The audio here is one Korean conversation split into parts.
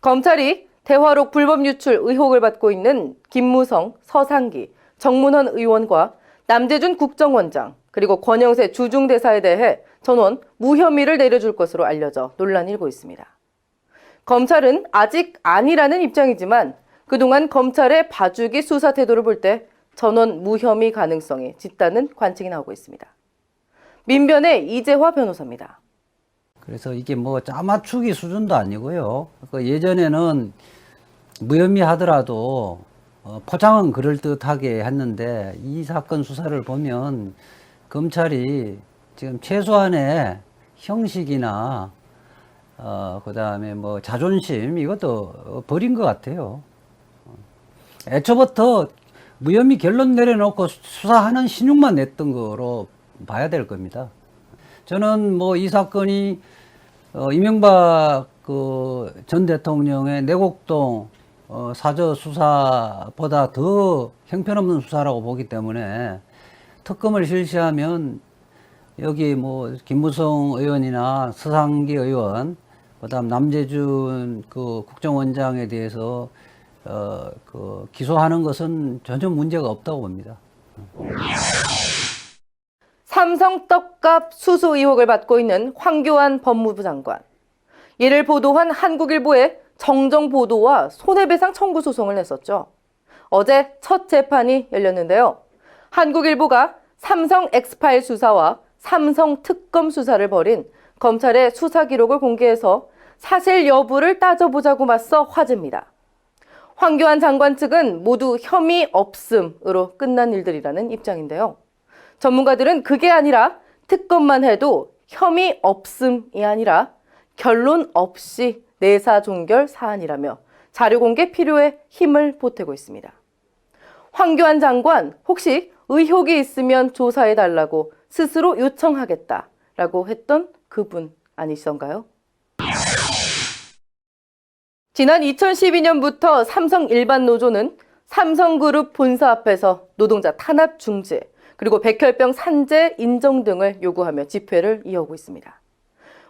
검찰이 대화록 불법 유출 의혹을 받고 있는 김무성, 서상기, 정문헌 의원과 남재준 국정원장 그리고 권영세 주중대사에 대해 전원 무혐의를 내려줄 것으로 알려져 논란이 일고 있습니다. 검찰은 아직 아니라는 입장이지만 그동안 검찰의 봐주기 수사 태도를 볼 때 전원 무혐의 가능성이 짙다는 관측이 나오고 있습니다. 민변의 이재화 변호사입니다. 그래서 이게 뭐 짜맞추기 수준도 아니고요. 예전에는 무혐의 하더라도 포장은 그럴듯하게 했는데 이 사건 수사를 보면 검찰이 지금 최소한의 형식이나 그다음에 뭐 자존심 이것도 버린 것 같아요. 애초부터 무혐의 결론 내려놓고 수사하는 신용만 냈던 거로 봐야 될 겁니다. 저는 뭐 이 사건이 이명박 전 대통령의 내곡동 사저 수사보다 더 형편없는 수사라고 보기 때문에 특검을 실시하면 여기 뭐 김무성 의원이나 서상기 의원, 그다음 남재준 국정원장에 대해서 기소하는 것은 전혀 문제가 없다고 봅니다. 삼성 떡값 수수 의혹을 받고 있는 황교안 법무부 장관. 이를 보도한 한국일보에 정정 보도와 손해배상 청구 소송을 냈었죠. 어제 첫 재판이 열렸는데요. 한국일보가 삼성 엑스파일 수사와 삼성 특검 수사를 벌인 검찰의 수사 기록을 공개해서 사실 여부를 따져보자고 맞서 화제입니다. 황교안 장관 측은 모두 혐의 없음으로 끝난 일들이라는 입장인데요. 전문가들은 그게 아니라 특검만 해도 혐의 없음이 아니라 결론 없이 내사 종결 사안이라며 자료 공개 필요에 힘을 보태고 있습니다. 황교안 장관 혹시 의혹이 있으면 조사해달라고 스스로 요청하겠다라고 했던 그분 아니던가요? 지난 2012년부터 삼성 일반 노조는 삼성그룹 본사 앞에서 노동자 탄압 중지, 그리고 백혈병 산재 인정 등을 요구하며 집회를 이어오고 있습니다.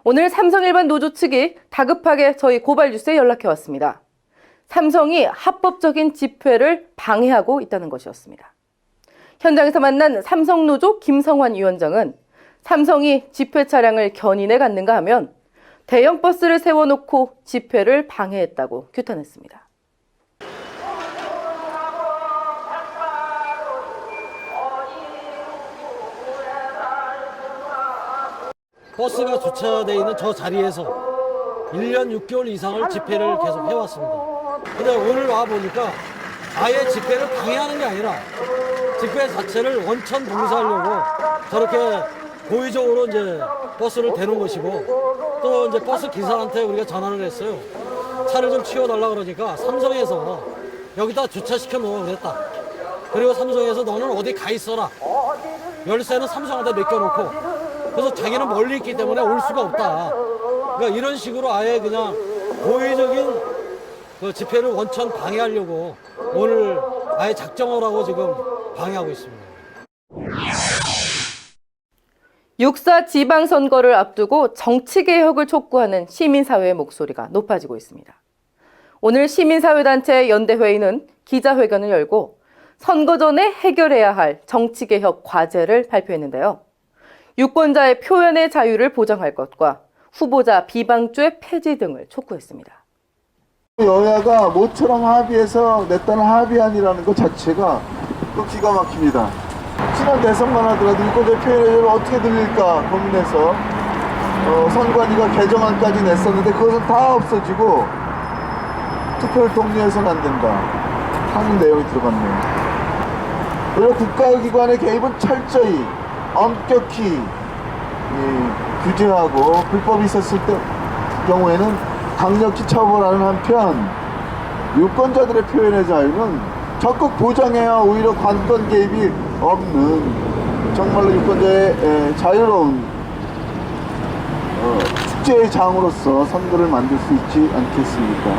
오늘 삼성 일반 노조 측이 다급하게 저희 고발뉴스에 연락해 왔습니다. 삼성이 합법적인 집회를 방해하고 있다는 것이었습니다. 현장에서 만난 삼성노조 김성환 위원장은 삼성이 집회 차량을 견인해 갔는가 하면 대형 버스를 세워놓고 집회를 방해했다고 규탄했습니다. 버스가 주차되어 있는 저 자리에서 1년 6개월 이상을 집회를 계속 해왔습니다. 근데 오늘 와보니까 아예 집회를 방해하는 게 아니라 집회 자체를 원천 봉쇄하려고 저렇게 고의적으로 이제 버스를 대놓은 것이고, 또 이제 버스 기사한테 우리가 전화를 했어요. 차를 좀 치워달라 그러니까 삼성에서 여기다 주차시켜 놓으라고 그랬다. 그리고 삼성에서 너는 어디 가 있어라. 열쇠는 삼성한테 맡겨놓고, 그래서 자기는 멀리 있기 때문에 올 수가 없다. 그러니까 이런 식으로 아예 그냥 고의적인 그 집회를 원천 방해하려고 오늘 아예 작정을 하고 지금 방해하고 있습니다. 6.4 지방선거를 앞두고 정치개혁을 촉구하는 시민사회의 목소리가 높아지고 있습니다. 오늘 시민사회단체 연대회의는 기자회견을 열고 선거 전에 해결해야 할 정치개혁 과제를 발표했는데요. 유권자의 표현의 자유를 보장할 것과 후보자 비방죄 폐지 등을 촉구했습니다. 여야가 모처럼 합의해서 냈다는 합의안이라는 것 자체가 또 기가 막힙니다. 지난 대선만 하더라도 유권자의 표현의 자유를 어떻게 들릴까 고민해서 선관위가 개정안까지 냈었는데 그것은 다 없어지고 투표를 독려해서는 안 된다 하는 내용이 들어갔네요. 그리고 국가기관의 개입은 철저히 엄격히 규제하고 불법이 있었을 때 경우에는 강력히 처벌하는 한편 유권자들의 표현의 자유는 적극 보장해야 오히려 관권 개입이 없는 정말로 유권자의 자유로운 축제의 장으로서 선거를 만들 수 있지 않겠습니까?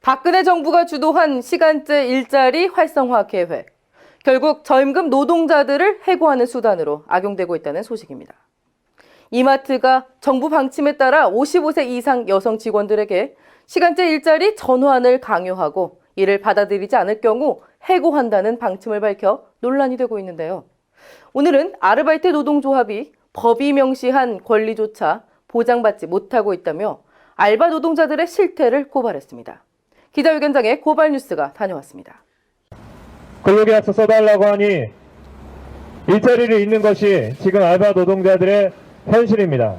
박근혜 정부가 주도한 시간제 일자리 활성화 계획. 결국 저임금 노동자들을 해고하는 수단으로 악용되고 있다는 소식입니다. 이마트가 정부 방침에 따라 55세 이상 여성 직원들에게 시간제 일자리 전환을 강요하고 이를 받아들이지 않을 경우 해고한다는 방침을 밝혀 논란이 되고 있는데요. 오늘은 아르바이트 노동조합이 법이 명시한 권리조차 보장받지 못하고 있다며 알바 노동자들의 실태를 고발했습니다. 기자회견장에 고발 뉴스가 다녀왔습니다. 근로계약서 써달라고 하니 일자리를 잇는 것이 지금 알바 노동자들의 현실입니다.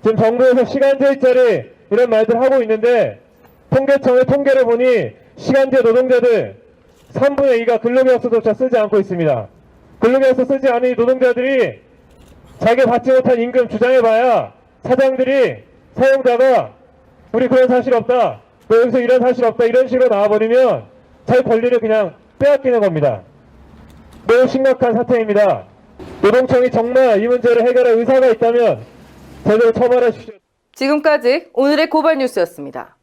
지금 정부에서 시간제 일자리 이런 말들 하고 있는데 통계청의 통계를 보니 시간제 노동자들 3분의 2가 근로계약서조차 쓰지 않고 있습니다. 근로계약서 쓰지 않은 이 노동자들이 자기 받지 못한 임금 주장해봐야 사장들이 사용자가 우리 그런 사실 없다, 너 여기서 이런 사실 없다 이런 식으로 나와버리면 자기 권리를 그냥 빼앗기는 겁니다. 매우 심각한 사태입니다. 노동청이 정말 이 문제를 해결할 의사가 있다면 제대로 처벌해 주십시오. 지금까지 오늘의 고발 뉴스였습니다.